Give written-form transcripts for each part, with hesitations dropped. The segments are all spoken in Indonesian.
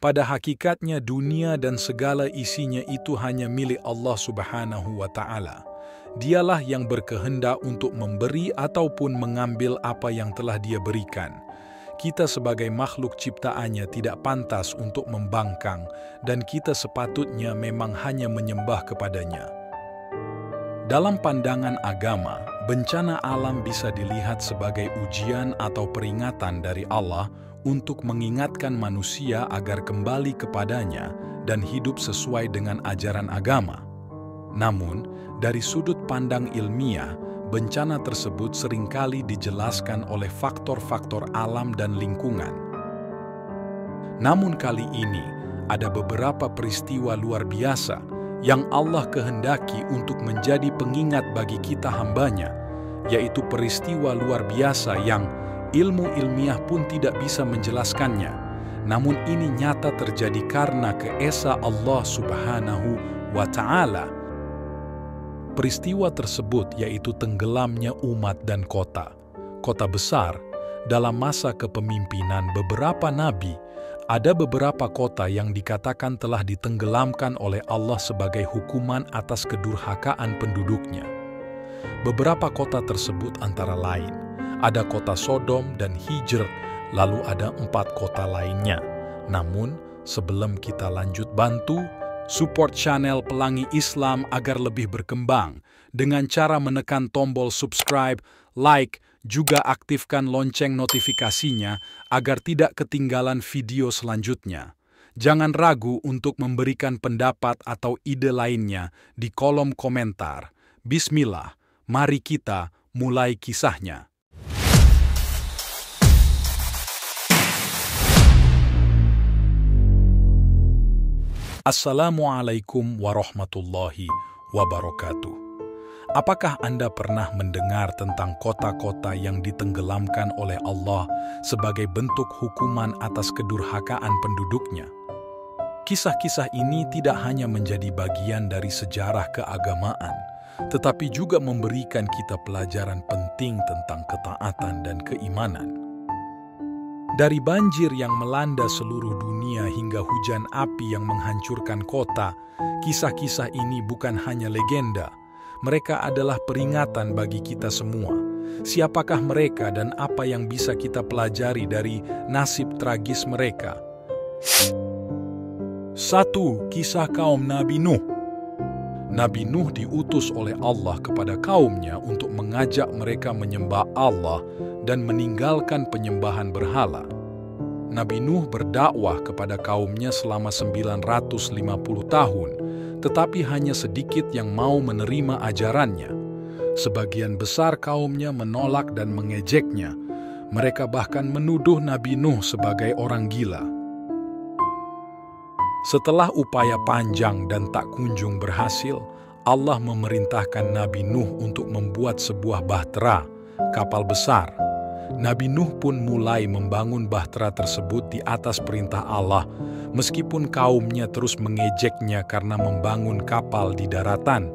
Pada hakikatnya dunia dan segala isinya itu hanya milik Allah Subhanahu wa Ta'ala. Dialah yang berkehendak untuk memberi ataupun mengambil apa yang telah Dia berikan. Kita sebagai makhluk ciptaannya tidak pantas untuk membangkang, dan kita sepatutnya memang hanya menyembah kepadanya. Dalam pandangan agama, bencana alam bisa dilihat sebagai ujian atau peringatan dari Allah untuk mengingatkan manusia agar kembali kepadanya dan hidup sesuai dengan ajaran agama. Namun, dari sudut pandang ilmiah, bencana tersebut seringkali dijelaskan oleh faktor-faktor alam dan lingkungan. Namun kali ini, ada beberapa peristiwa luar biasa yang Allah kehendaki untuk menjadi pengingat bagi kita hambanya, yaitu peristiwa luar biasa yang ilmu ilmiah pun tidak bisa menjelaskannya. Namun ini nyata terjadi karena keesa Allah Subhanahu wa Ta'ala. Peristiwa tersebut yaitu tenggelamnya umat dan kota besar. Dalam masa kepemimpinan beberapa nabi, ada beberapa kota yang dikatakan telah ditenggelamkan oleh Allah sebagai hukuman atas kedurhakaan penduduknya. Beberapa kota tersebut antara lain, ada kota Sodom dan Hijr, lalu ada 4 kota lainnya. Namun, sebelum kita lanjut bantu, support channel Pelangi Islam agar lebih berkembang dengan cara menekan tombol subscribe, like, juga aktifkan lonceng notifikasinya agar tidak ketinggalan video selanjutnya. Jangan ragu untuk memberikan pendapat atau ide lainnya di kolom komentar. Bismillah, mari kita mulai kisahnya. Assalamualaikum warahmatullahi wabarakatuh. Apakah Anda pernah mendengar tentang kota-kota yang ditenggelamkan oleh Allah sebagai bentuk hukuman atas kedurhakaan penduduknya? Kisah-kisah ini tidak hanya menjadi bagian dari sejarah keagamaan, tetapi juga memberikan kita pelajaran penting tentang ketaatan dan keimanan. Dari banjir yang melanda seluruh dunia hingga hujan api yang menghancurkan kota, kisah-kisah ini bukan hanya legenda. Mereka adalah peringatan bagi kita semua. Siapakah mereka dan apa yang bisa kita pelajari dari nasib tragis mereka? 1. Kisah kaum Nabi Nuh. Nabi Nuh diutus oleh Allah kepada kaumnya untuk mengajak mereka menyembah Allah dan meninggalkan penyembahan berhala. Nabi Nuh berdakwah kepada kaumnya selama 950 tahun, tetapi hanya sedikit yang mau menerima ajarannya. Sebagian besar kaumnya menolak dan mengejeknya. Mereka bahkan menuduh Nabi Nuh sebagai orang gila. Setelah upaya panjang dan tak kunjung berhasil, Allah memerintahkan Nabi Nuh untuk membuat sebuah bahtera, kapal besar. Nabi Nuh pun mulai membangun bahtera tersebut di atas perintah Allah, meskipun kaumnya terus mengejeknya karena membangun kapal di daratan.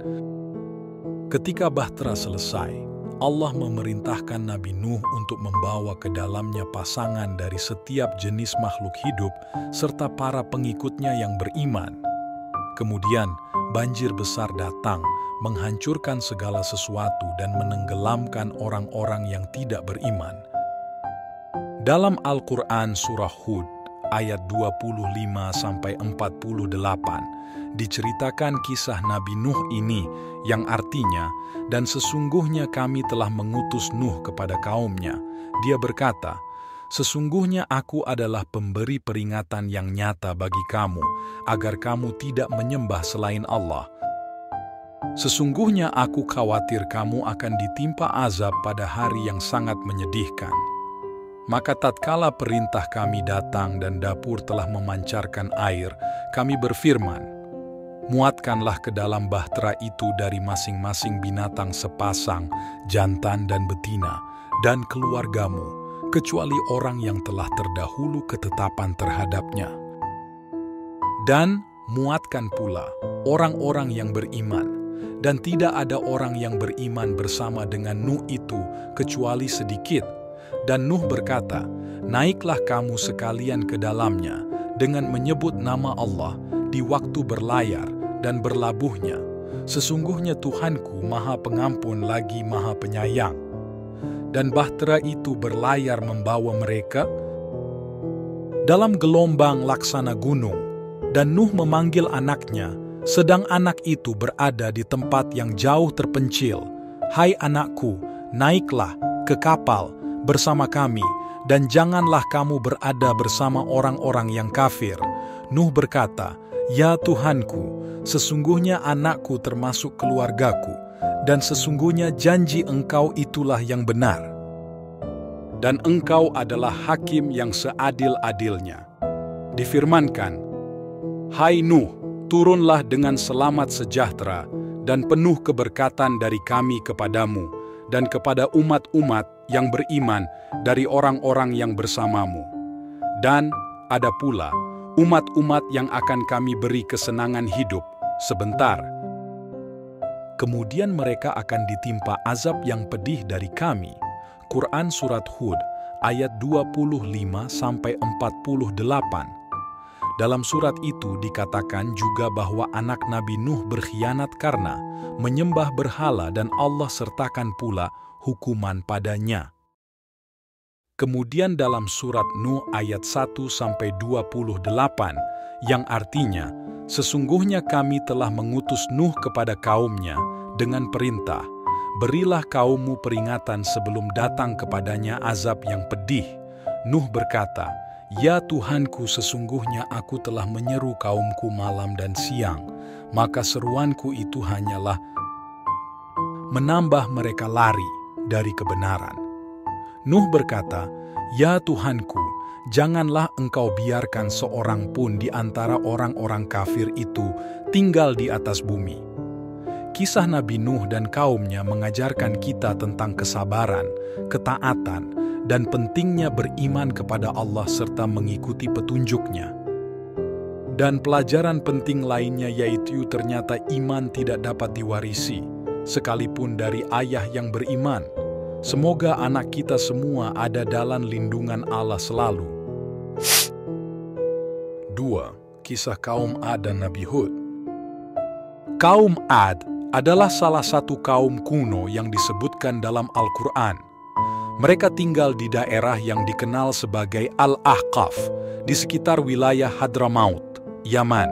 Ketika bahtera selesai, Allah memerintahkan Nabi Nuh untuk membawa ke dalamnya pasangan dari setiap jenis makhluk hidup serta para pengikutnya yang beriman. Kemudian, banjir besar datang, menghancurkan segala sesuatu dan menenggelamkan orang-orang yang tidak beriman. Dalam Al-Quran Surah Hud, ayat 25-48, diceritakan kisah Nabi Nuh ini yang artinya, dan sesungguhnya kami telah mengutus Nuh kepada kaumnya. Dia berkata, sesungguhnya aku adalah pemberi peringatan yang nyata bagi kamu, agar kamu tidak menyembah selain Allah. Sesungguhnya aku khawatir kamu akan ditimpa azab pada hari yang sangat menyedihkan. Maka tatkala perintah kami datang dan dapur telah memancarkan air, kami berfirman, muatkanlah ke dalam bahtera itu dari masing-masing binatang sepasang, jantan dan betina, dan keluargamu, kecuali orang yang telah terdahulu ketetapan terhadapnya. Dan muatkan pula orang-orang yang beriman, dan tidak ada orang yang beriman bersama dengan Nuh itu kecuali sedikit. Dan Nuh berkata, naiklah kamu sekalian ke dalamnya, dengan menyebut nama Allah di waktu berlayar dan berlabuhnya. Sesungguhnya Tuhanku Maha Pengampun lagi Maha Penyayang. Dan bahtera itu berlayar membawa mereka dalam gelombang laksana gunung, dan Nuh memanggil anaknya, sedang anak itu berada di tempat yang jauh terpencil. Hai anakku, naiklah ke kapal bersama kami, dan janganlah kamu berada bersama orang-orang yang kafir. Nuh berkata, Ya Tuhanku, sesungguhnya anakku termasuk keluargaku, dan sesungguhnya janji Engkau itulah yang benar. Dan Engkau adalah hakim yang seadil-adilnya. Difirmankan, Hai Nuh, turunlah dengan selamat sejahtera dan penuh keberkatan dari kami kepadamu dan kepada umat-umat yang beriman dari orang-orang yang bersamamu. Dan ada pula umat-umat yang akan kami beri kesenangan hidup sebentar. Kemudian mereka akan ditimpa azab yang pedih dari kami. Quran Surat Hud ayat 25-48. Dalam surat itu dikatakan juga bahwa anak Nabi Nuh berkhianat karena menyembah berhala dan Allah sertakan pula hukuman padanya. Kemudian dalam surat Nuh ayat 1-28 yang artinya, sesungguhnya kami telah mengutus Nuh kepada kaumnya dengan perintah, berilah kaummu peringatan sebelum datang kepadanya azab yang pedih. Nuh berkata, Ya Tuhanku, sesungguhnya aku telah menyeru kaumku malam dan siang, maka seruanku itu hanyalah menambah mereka lari dari kebenaran. Nuh berkata, Ya Tuhanku, janganlah Engkau biarkan seorang pun di antara orang-orang kafir itu tinggal di atas bumi. Kisah Nabi Nuh dan kaumnya mengajarkan kita tentang kesabaran, ketaatan, dan pentingnya beriman kepada Allah serta mengikuti petunjuknya. Dan pelajaran penting lainnya yaitu ternyata iman tidak dapat diwarisi, sekalipun dari ayah yang beriman. Semoga anak kita semua ada dalam lindungan Allah selalu. 2. Kisah kaum Ad dan Nabi Hud. Kaum Ad adalah salah satu kaum kuno yang disebutkan dalam Al-Quran. Mereka tinggal di daerah yang dikenal sebagai Al-Ahqaf, di sekitar wilayah Hadramaut, Yaman.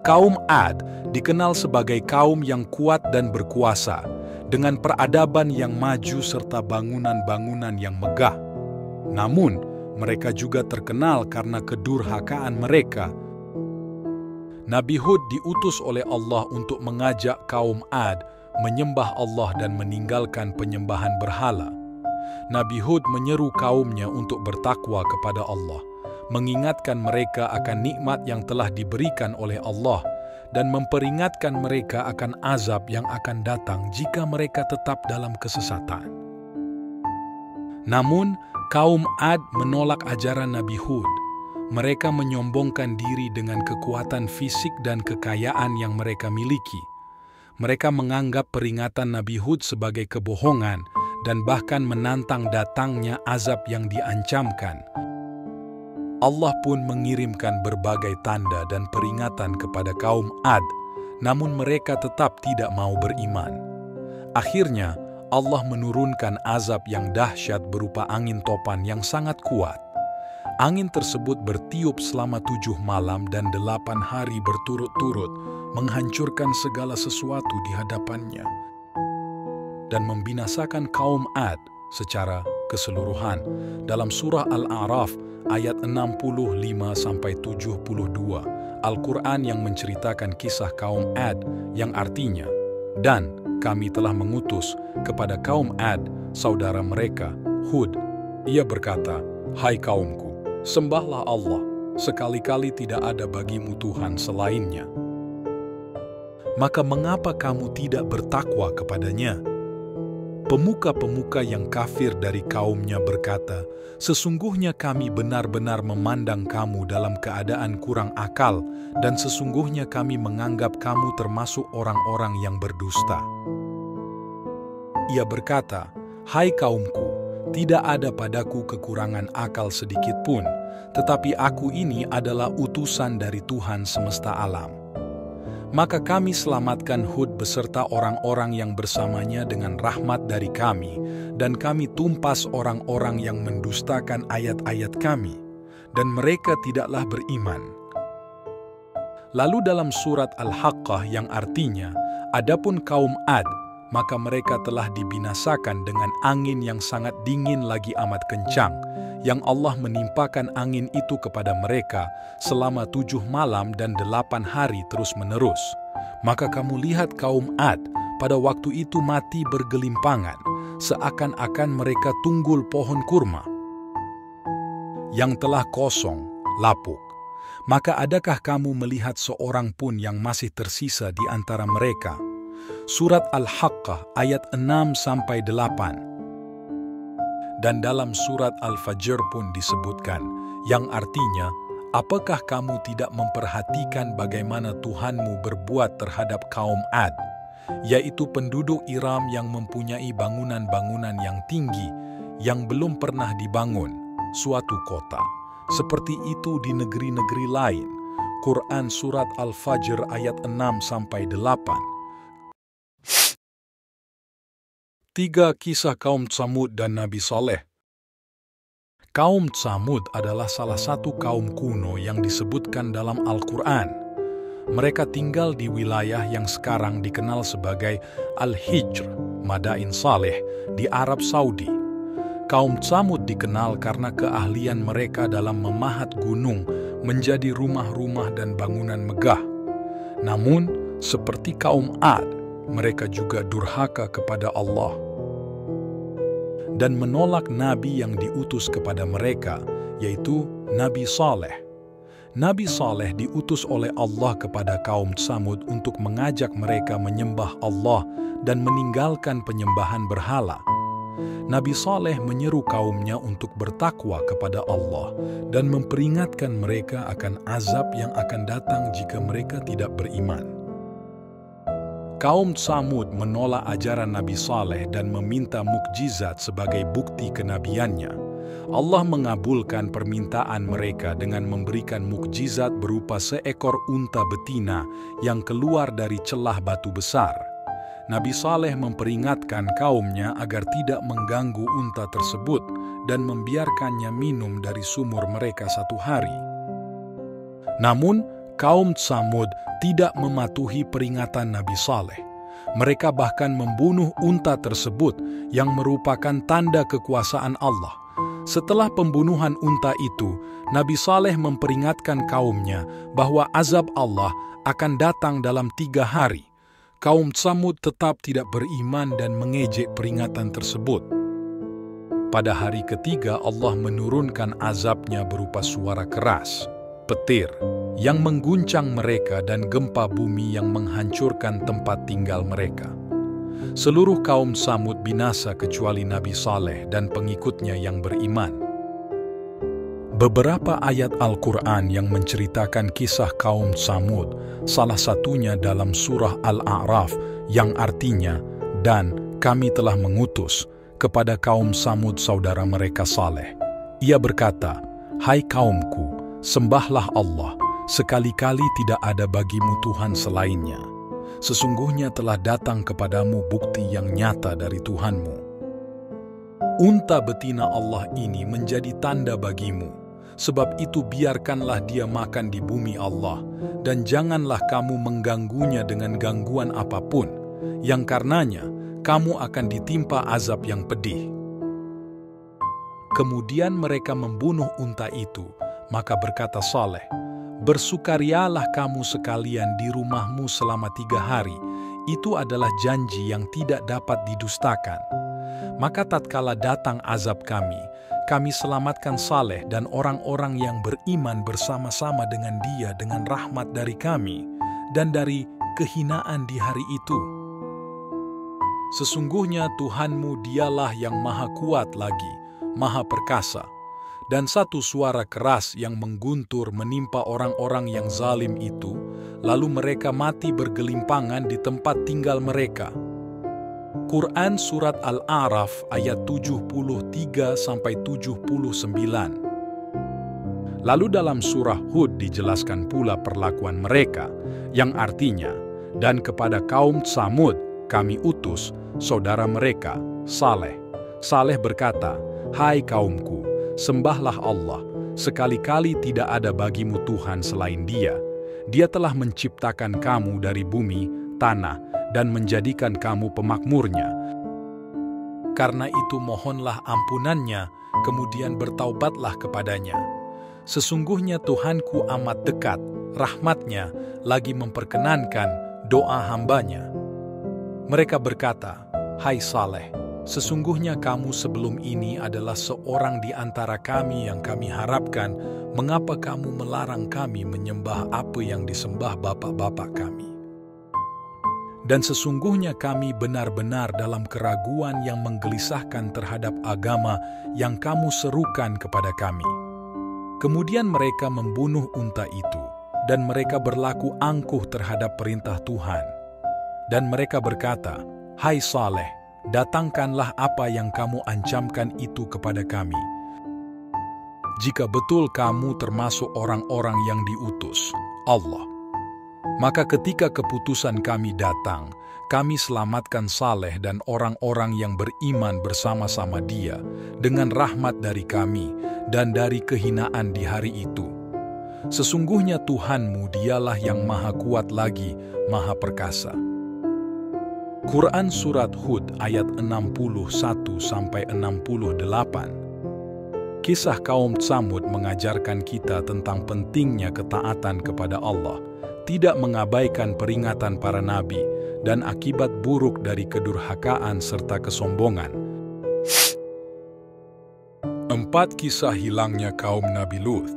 Kaum Ad dikenal sebagai kaum yang kuat dan berkuasa, dengan peradaban yang maju serta bangunan-bangunan yang megah. Namun, mereka juga terkenal karena kedurhakaan mereka. Nabi Hud diutus oleh Allah untuk mengajak kaum Ad menyembah Allah dan meninggalkan penyembahan berhala. Nabi Hud menyeru kaumnya untuk bertakwa kepada Allah, mengingatkan mereka akan nikmat yang telah diberikan oleh Allah, dan memperingatkan mereka akan azab yang akan datang jika mereka tetap dalam kesesatan. Namun, kaum Ad menolak ajaran Nabi Hud. Mereka menyombongkan diri dengan kekuatan fisik dan kekayaan yang mereka miliki. Mereka menganggap peringatan Nabi Hud sebagai kebohongan dan bahkan menantang datangnya azab yang diancamkan. Allah pun mengirimkan berbagai tanda dan peringatan kepada kaum Ad, namun mereka tetap tidak mau beriman. Akhirnya, Allah menurunkan azab yang dahsyat berupa angin topan yang sangat kuat. Angin tersebut bertiup selama 7 malam dan 8 hari berturut-turut, menghancurkan segala sesuatu di hadapannya, dan membinasakan kaum Ad secara keseluruhan. Dalam surah Al-A'raf ayat 65-72, Al-Quran yang menceritakan kisah kaum Ad yang artinya, dan kami telah mengutus kepada kaum Ad saudara mereka, Hud. Ia berkata, Hai kaumku, sembahlah Allah, sekali-kali tidak ada bagimu Tuhan selainnya. Maka mengapa kamu tidak bertakwa kepadanya? Pemuka-pemuka yang kafir dari kaumnya berkata, sesungguhnya kami benar-benar memandang kamu dalam keadaan kurang akal, dan sesungguhnya kami menganggap kamu termasuk orang-orang yang berdusta. Ia berkata, Hai kaumku, tidak ada padaku kekurangan akal sedikit pun, tetapi aku ini adalah utusan dari Tuhan semesta alam. Maka kami selamatkan Hud beserta orang-orang yang bersamanya dengan rahmat dari kami, dan kami tumpas orang-orang yang mendustakan ayat-ayat kami, dan mereka tidaklah beriman. Lalu dalam surat Al-Haqqah yang artinya, adapun kaum Ad, maka mereka telah dibinasakan dengan angin yang sangat dingin lagi amat kencang, yang Allah menimpakan angin itu kepada mereka selama 7 malam dan 8 hari terus-menerus. Maka kamu lihat kaum Ad pada waktu itu mati bergelimpangan, seakan-akan mereka tunggul pohon kurma yang telah kosong, lapuk. Maka adakah kamu melihat seorang pun yang masih tersisa di antara mereka? Surat Al-Haqqah ayat 6-8. Dan dalam surat Al-Fajr pun disebutkan, yang artinya, apakah kamu tidak memperhatikan bagaimana Tuhanmu berbuat terhadap kaum Ad, yaitu penduduk Iram yang mempunyai bangunan-bangunan yang tinggi, yang belum pernah dibangun, suatu kota. Seperti itu di negeri-negeri lain. Quran Surat Al-Fajr ayat 6-8. 3 Kisah kaum Tsamud dan Nabi Saleh. Kaum Tsamud adalah salah satu kaum kuno yang disebutkan dalam Al-Quran. Mereka tinggal di wilayah yang sekarang dikenal sebagai Al-Hijr, Madain Saleh, di Arab Saudi. Kaum Tsamud dikenal karena keahlian mereka dalam memahat gunung menjadi rumah-rumah dan bangunan megah. Namun, seperti kaum Ad, mereka juga durhaka kepada Allah dan menolak nabi yang diutus kepada mereka, yaitu Nabi Saleh. Nabi Saleh diutus oleh Allah kepada kaum Tsamud untuk mengajak mereka menyembah Allah dan meninggalkan penyembahan berhala. Nabi Saleh menyeru kaumnya untuk bertakwa kepada Allah dan memperingatkan mereka akan azab yang akan datang jika mereka tidak beriman. Kaum Tsamud menolak ajaran Nabi Saleh dan meminta mukjizat sebagai bukti kenabiannya. Allah mengabulkan permintaan mereka dengan memberikan mukjizat berupa seekor unta betina yang keluar dari celah batu besar. Nabi Saleh memperingatkan kaumnya agar tidak mengganggu unta tersebut dan membiarkannya minum dari sumur mereka 1 hari. Namun, kaum Tsamud tidak mematuhi peringatan Nabi Saleh. Mereka bahkan membunuh unta tersebut yang merupakan tanda kekuasaan Allah. Setelah pembunuhan unta itu, Nabi Saleh memperingatkan kaumnya bahwa azab Allah akan datang dalam 3 hari. Kaum Tsamud tetap tidak beriman dan mengejek peringatan tersebut. Pada hari ketiga Allah menurunkan azabnya berupa suara keras, petir, yang mengguncang mereka dan gempa bumi yang menghancurkan tempat tinggal mereka. Seluruh kaum Tsamud binasa kecuali Nabi Saleh dan pengikutnya yang beriman. Beberapa ayat Al-Quran yang menceritakan kisah kaum Tsamud, salah satunya dalam surah Al-A'raf yang artinya, dan kami telah mengutus kepada kaum Tsamud saudara mereka Saleh. Ia berkata, hai kaumku, sembahlah Allah, sekali-kali tidak ada bagimu Tuhan selainnya. Sesungguhnya telah datang kepadamu bukti yang nyata dari Tuhanmu. Unta betina Allah ini menjadi tanda bagimu, sebab itu biarkanlah dia makan di bumi Allah, dan janganlah kamu mengganggunya dengan gangguan apapun, yang karenanya kamu akan ditimpa azab yang pedih. Kemudian mereka membunuh unta itu, maka berkata Saleh, bersukarialah kamu sekalian di rumahmu selama 3 hari, itu adalah janji yang tidak dapat didustakan. Maka tatkala datang azab kami selamatkan Saleh dan orang-orang yang beriman bersama-sama dengan dia dengan rahmat dari kami dan dari kehinaan di hari itu. Sesungguhnya Tuhanmu dialah yang maha kuat lagi, maha perkasa. Dan satu suara keras yang mengguntur menimpa orang-orang yang zalim itu, lalu mereka mati bergelimpangan di tempat tinggal mereka. Quran Surat Al-A'raf ayat 73-79. Lalu dalam surah Hud dijelaskan pula perlakuan mereka, yang artinya, dan kepada kaum Tsamud kami utus saudara mereka, Saleh. Saleh berkata, "Hai kaumku, sembahlah Allah, sekali-kali tidak ada bagimu Tuhan selain Dia. Dia telah menciptakan kamu dari bumi, tanah, dan menjadikan kamu pemakmurnya. Karena itu mohonlah ampunannya, kemudian bertaubatlah kepadanya. Sesungguhnya Tuhanku amat dekat, rahmatnya lagi memperkenankan doa hambanya." Mereka berkata, "Hai Saleh, sesungguhnya kamu sebelum ini adalah seorang di antara kami yang kami harapkan, mengapa kamu melarang kami menyembah apa yang disembah bapak-bapak kami? Dan sesungguhnya kami benar-benar dalam keraguan yang menggelisahkan terhadap agama yang kamu serukan kepada kami." Kemudian mereka membunuh unta itu, dan mereka berlaku angkuh terhadap perintah Tuhan. Dan mereka berkata, "Hai Saleh, datangkanlah apa yang kamu ancamkan itu kepada kami. Jika betul kamu termasuk orang-orang yang diutus Allah." Maka ketika keputusan kami datang, kami selamatkan Saleh dan orang-orang yang beriman bersama-sama dia dengan rahmat dari kami dan dari kehinaan di hari itu. Sesungguhnya Tuhanmu dialah yang maha kuat lagi, maha perkasa. Quran Surat Hud ayat 61-68. Kisah kaum Tsamud mengajarkan kita tentang pentingnya ketaatan kepada Allah, tidak mengabaikan peringatan para nabi, dan akibat buruk dari kedurhakaan serta kesombongan. 4. Kisah hilangnya kaum Nabi Lut.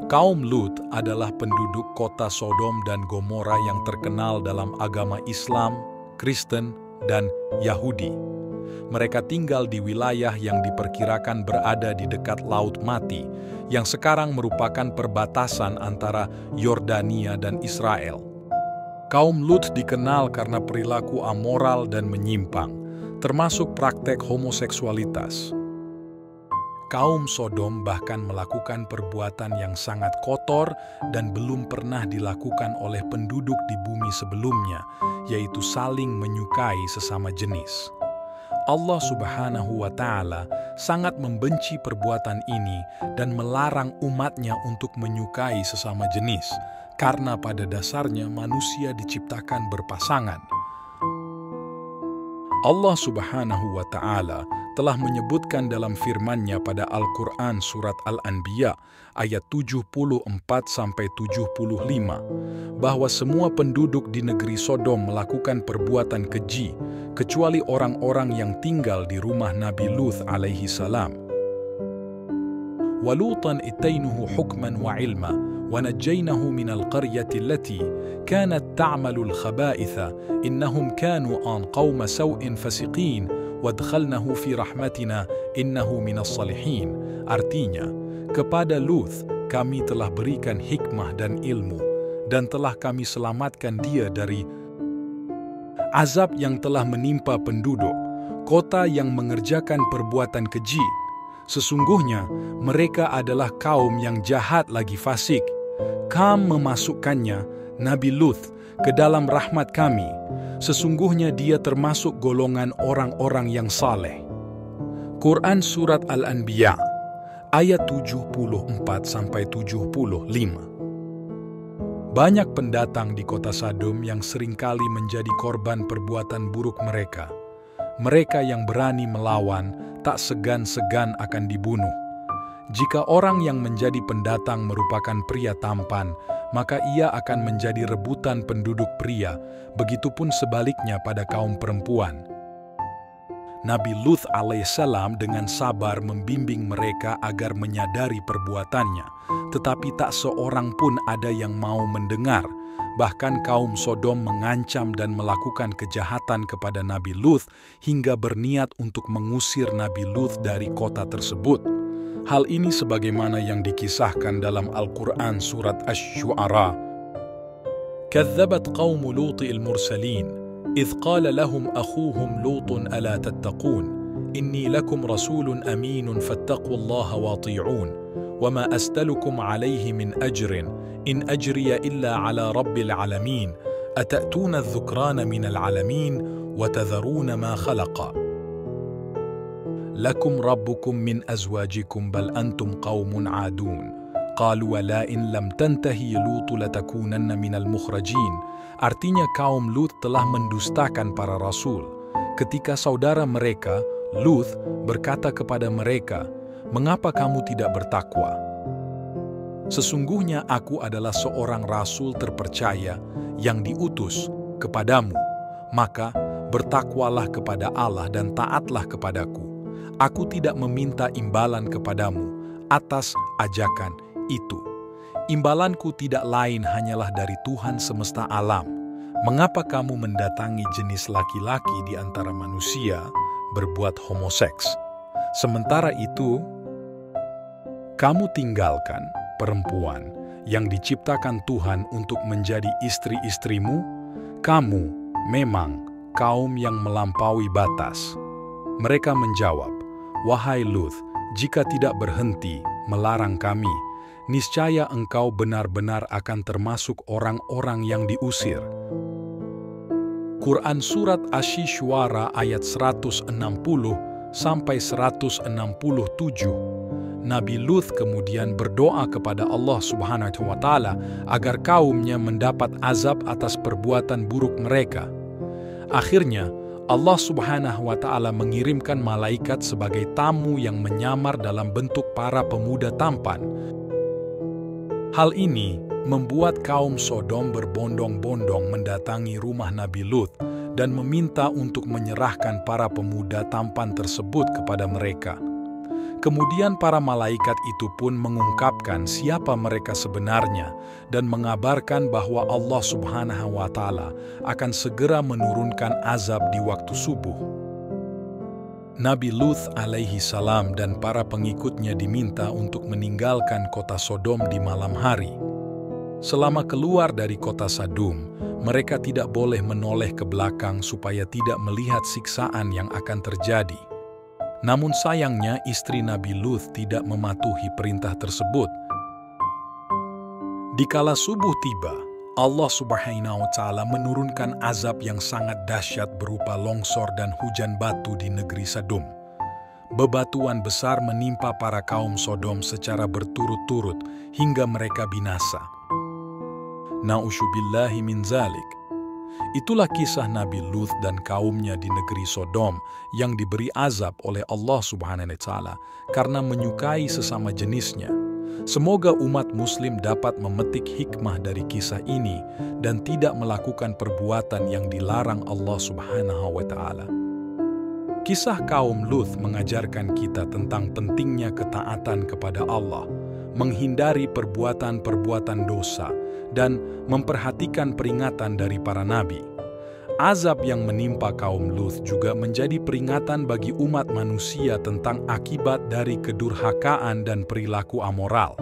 Kaum Lut adalah penduduk kota Sodom dan Gomora yang terkenal dalam agama Islam, Kristen, dan Yahudi. Mereka tinggal di wilayah yang diperkirakan berada di dekat Laut Mati, yang sekarang merupakan perbatasan antara Yordania dan Israel. Kaum Lut dikenal karena perilaku amoral dan menyimpang, termasuk praktek homoseksualitas. Kaum Sodom bahkan melakukan perbuatan yang sangat kotor dan belum pernah dilakukan oleh penduduk di bumi sebelumnya, yaitu saling menyukai sesama jenis. Allah Subhanahu wa Ta'ala sangat membenci perbuatan ini dan melarang umatnya untuk menyukai sesama jenis, karena pada dasarnya manusia diciptakan berpasangan. Allah Subhanahu wa Ta'ala telah menyebutkan dalam firman-Nya pada Al-Quran Surat Al-Anbiya ayat 74-75 bahwa semua penduduk di negeri Sodom melakukan perbuatan keji kecuali orang-orang yang tinggal di rumah Nabi Lut alaihi salam. وَلُوطًا إِتَّيْنُهُ حُكْمًا وَعِلْمًا وَنَجَّيْنَهُ مِنَ الْقَرْيَةِ الَّتِي كَانَتْ تَعْمَلُ الْخَبَائِثَ إِنَّهُمْ كَانُوا قَوْمَ سَوْءٍ فَسِقِينَ وَادْخَلْنَهُ فِي رَحْمَتِنَا إِنَّهُ مِنَ الصَّالِحِينَ. Artinya, kepada Lut kami telah berikan hikmah dan ilmu, dan telah kami selamatkan dia dari azab yang telah menimpa penduduk kota yang mengerjakan perbuatan keji. Sesungguhnya mereka adalah kaum yang jahat lagi fasik. Kami memasukkannya, Nabi Lut, ke dalam rahmat kami. Sesungguhnya dia termasuk golongan orang-orang yang saleh. Quran Surat Al-Anbiya ayat 74-75. Banyak pendatang di kota Sodom yang seringkali menjadi korban perbuatan buruk mereka. Mereka yang berani melawan tak segan-segan akan dibunuh. Jika orang yang menjadi pendatang merupakan pria tampan, maka ia akan menjadi rebutan penduduk pria, begitupun sebaliknya pada kaum perempuan. Nabi Lut alaihissalam dengan sabar membimbing mereka agar menyadari perbuatannya, tetapi tak seorang pun ada yang mau mendengar. Bahkan kaum Sodom mengancam dan melakukan kejahatan kepada Nabi Lut hingga berniat untuk mengusir Nabi Lut dari kota tersebut. Hal ini sebagaimana yang dikisahkan dalam Al-Quran Surat Asy-Syu'ara. Kadzabat qaumu Lutil mursalin, idh qala lahum akhuhum Lutun ala tattaqun, inni lakum rasulun aminun fattaqullaha wati'un, وَمَا أَسْتَلُكُمْ عَلَيْهِ مِنْ أَجْرٍ إِنْ أَجْرِيَ إِلَّا عَلَى رَبِّ الْعَالَمِينَ أَتَأْتُونَ الذُّكْرَانَ مِنَ الْعَالَمِينَ وَتَذَرُونَ مَا خَلَقَ لَكُمْ رَبُّكُمْ مِنْ أَزْوَاجِكُمْ بَلْ أَنْتُمْ قَوْمٌ عَادُونَ قَالُوا وَلَئِنْ لَمْ تَنْتَهِ لُوطٌ لَتَكُونَنَّ مِنَ الْمُخْرَجِينَ. Artinya kaum Lut telah mendustakan para rasul. Ketika saudara mereka, Lut, berkata kepada mereka, "Mengapa kamu tidak bertakwa? Sesungguhnya aku adalah seorang rasul terpercaya yang diutus kepadamu. Maka bertakwalah kepada Allah dan taatlah kepadaku. Aku tidak meminta imbalan kepadamu atas ajakan itu. Imbalanku tidak lain hanyalah dari Tuhan semesta alam. Mengapa kamu mendatangi jenis laki-laki di antara manusia berbuat homoseks? Sementara itu, kamu tinggalkan perempuan yang diciptakan Tuhan untuk menjadi istri-istrimu? Kamu memang kaum yang melampaui batas." Mereka menjawab, "Wahai Lut, jika tidak berhenti melarang kami, niscaya engkau benar-benar akan termasuk orang-orang yang diusir." Quran Surat Asy-Syu'ara ayat 160-167. Nabi Lut kemudian berdoa kepada Allah Subhanahu wa Ta'ala agar kaumnya mendapat azab atas perbuatan buruk mereka. Akhirnya, Allah Subhanahu wa Ta'ala mengirimkan malaikat sebagai tamu yang menyamar dalam bentuk para pemuda tampan. Hal ini membuat kaum Sodom berbondong-bondong mendatangi rumah Nabi Lut dan meminta untuk menyerahkan para pemuda tampan tersebut kepada mereka. Kemudian para malaikat itu pun mengungkapkan siapa mereka sebenarnya dan mengabarkan bahwa Allah Subhanahu wa Ta'ala akan segera menurunkan azab di waktu subuh. Nabi Lut alaihi salam dan para pengikutnya diminta untuk meninggalkan kota Sodom di malam hari. Selama keluar dari kota Sadum, mereka tidak boleh menoleh ke belakang supaya tidak melihat siksaan yang akan terjadi. Namun sayangnya istri Nabi Lut tidak mematuhi perintah tersebut. Dikala subuh tiba, Allah Subhanahu wa Ta'ala menurunkan azab yang sangat dahsyat berupa longsor dan hujan batu di negeri Sadum. Bebatuan besar menimpa para kaum Sodom secara berturut-turut hingga mereka binasa. Na'udzubillahi min zalik. Itulah kisah Nabi Lut dan kaumnya di negeri Sodom yang diberi azab oleh Allah Subhanahu wa Ta'ala karena menyukai sesama jenisnya. Semoga umat muslim dapat memetik hikmah dari kisah ini dan tidak melakukan perbuatan yang dilarang Allah Subhanahu wa Ta'ala. Kisah kaum Lut mengajarkan kita tentang pentingnya ketaatan kepada Allah, menghindari perbuatan-perbuatan dosa, dan memperhatikan peringatan dari para nabi. Azab yang menimpa kaum Lut juga menjadi peringatan bagi umat manusia tentang akibat dari kedurhakaan dan perilaku amoral.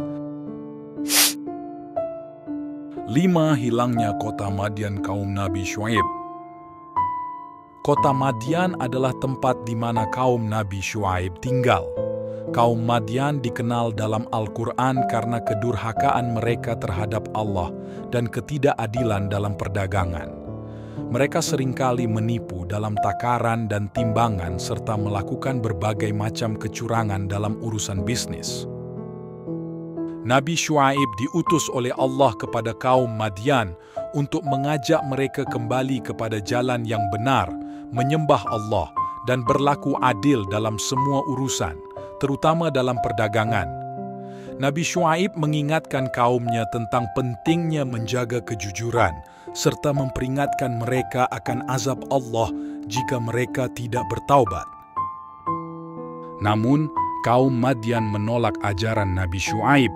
5. Hilangnya kota Madian kaum Nabi Syuaib. Kota Madian adalah tempat di mana kaum Nabi Syuaib tinggal. Kaum Madian dikenal dalam Al-Quran karena kedurhakaan mereka terhadap Allah dan ketidakadilan dalam perdagangan. Mereka seringkali menipu dalam takaran dan timbangan serta melakukan berbagai macam kecurangan dalam urusan bisnis. Nabi Syuaib diutus oleh Allah kepada kaum Madian untuk mengajak mereka kembali kepada jalan yang benar, menyembah Allah, dan berlaku adil dalam semua urusan, terutama dalam perdagangan. Nabi Syuaib mengingatkan kaumnya tentang pentingnya menjaga kejujuran, serta memperingatkan mereka akan azab Allah jika mereka tidak bertaubat. Namun, kaum Madian menolak ajaran Nabi Syuaib.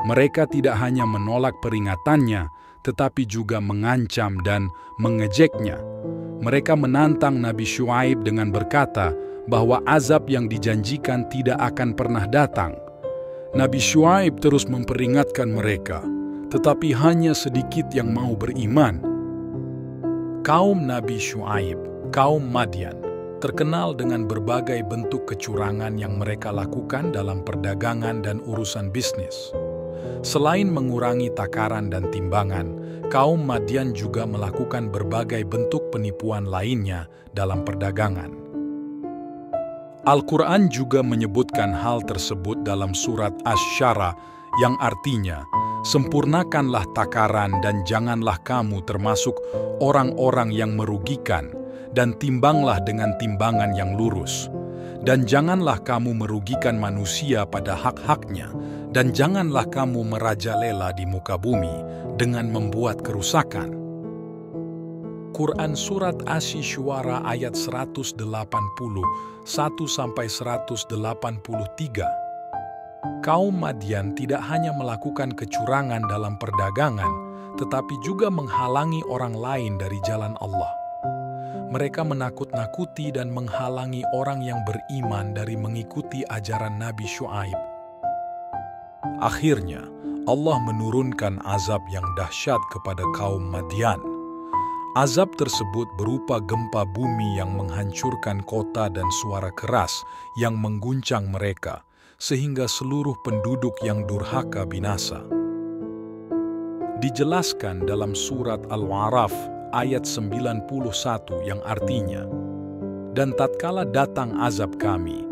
Mereka tidak hanya menolak peringatannya, tetapi juga mengancam dan mengejeknya. Mereka menantang Nabi Syuaib dengan berkata bahwa azab yang dijanjikan tidak akan pernah datang. Nabi Syuaib terus memperingatkan mereka, tetapi hanya sedikit yang mau beriman. Kaum Nabi Syuaib, kaum Madian, terkenal dengan berbagai bentuk kecurangan yang mereka lakukan dalam perdagangan dan urusan bisnis. Selain mengurangi takaran dan timbangan, kaum Madian juga melakukan berbagai bentuk penipuan lainnya dalam perdagangan. Al-Quran juga menyebutkan hal tersebut dalam surat Asy-Syara yang artinya, sempurnakanlah takaran dan janganlah kamu termasuk orang-orang yang merugikan, dan timbanglah dengan timbangan yang lurus. Dan janganlah kamu merugikan manusia pada hak-haknya, dan janganlah kamu merajalela di muka bumi dengan membuat kerusakan. Quran Surat Asy-Syu'ara ayat 181-183. Kaum Madian tidak hanya melakukan kecurangan dalam perdagangan, tetapi juga menghalangi orang lain dari jalan Allah. Mereka menakut-nakuti dan menghalangi orang yang beriman dari mengikuti ajaran Nabi Syu'aib. Akhirnya, Allah menurunkan azab yang dahsyat kepada kaum Madian. Azab tersebut berupa gempa bumi yang menghancurkan kota dan suara keras yang mengguncang mereka, sehingga seluruh penduduk yang durhaka binasa. Dijelaskan dalam surat Al-A'raf ayat 91 yang artinya, "Dan tatkala datang azab kami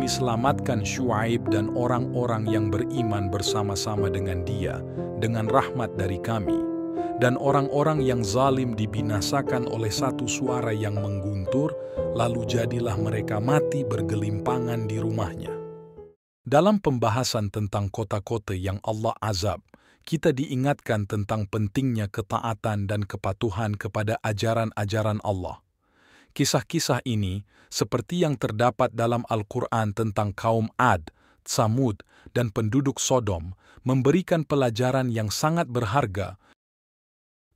selamatkan Syuaib dan orang-orang yang beriman bersama-sama dengan dia dengan rahmat dari kami. Dan orang-orang yang zalim dibinasakan oleh satu suara yang mengguntur, lalu jadilah mereka mati bergelimpangan di rumahnya." Dalam pembahasan tentang kota-kota yang Allah azab, kita diingatkan tentang pentingnya ketaatan dan kepatuhan kepada ajaran-ajaran Allah. Kisah-kisah ini, seperti yang terdapat dalam Al-Quran tentang kaum Ad, Tsamud, dan penduduk Sodom, memberikan pelajaran yang sangat berharga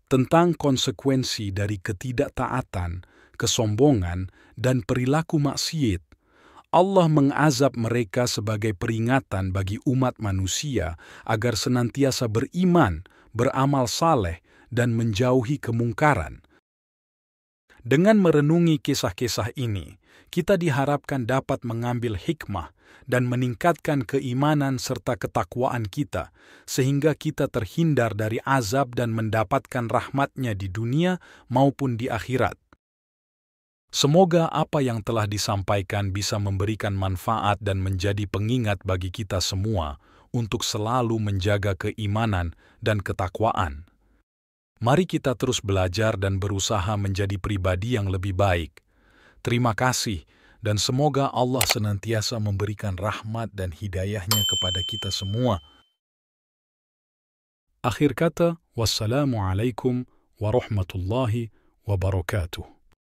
tentang konsekuensi dari ketidaktaatan, kesombongan, dan perilaku maksiat. Allah mengazab mereka sebagai peringatan bagi umat manusia agar senantiasa beriman, beramal saleh, dan menjauhi kemungkaran. Dengan merenungi kisah-kisah ini, kita diharapkan dapat mengambil hikmah dan meningkatkan keimanan serta ketakwaan kita, sehingga kita terhindar dari azab dan mendapatkan rahmat-Nya di dunia maupun di akhirat. Semoga apa yang telah disampaikan bisa memberikan manfaat dan menjadi pengingat bagi kita semua untuk selalu menjaga keimanan dan ketakwaan. Mari kita terus belajar dan berusaha menjadi pribadi yang lebih baik. Terima kasih, dan semoga Allah senantiasa memberikan rahmat dan hidayah-Nya kepada kita semua. Akhir kata, wassalamualaikum warahmatullahi wabarakatuh.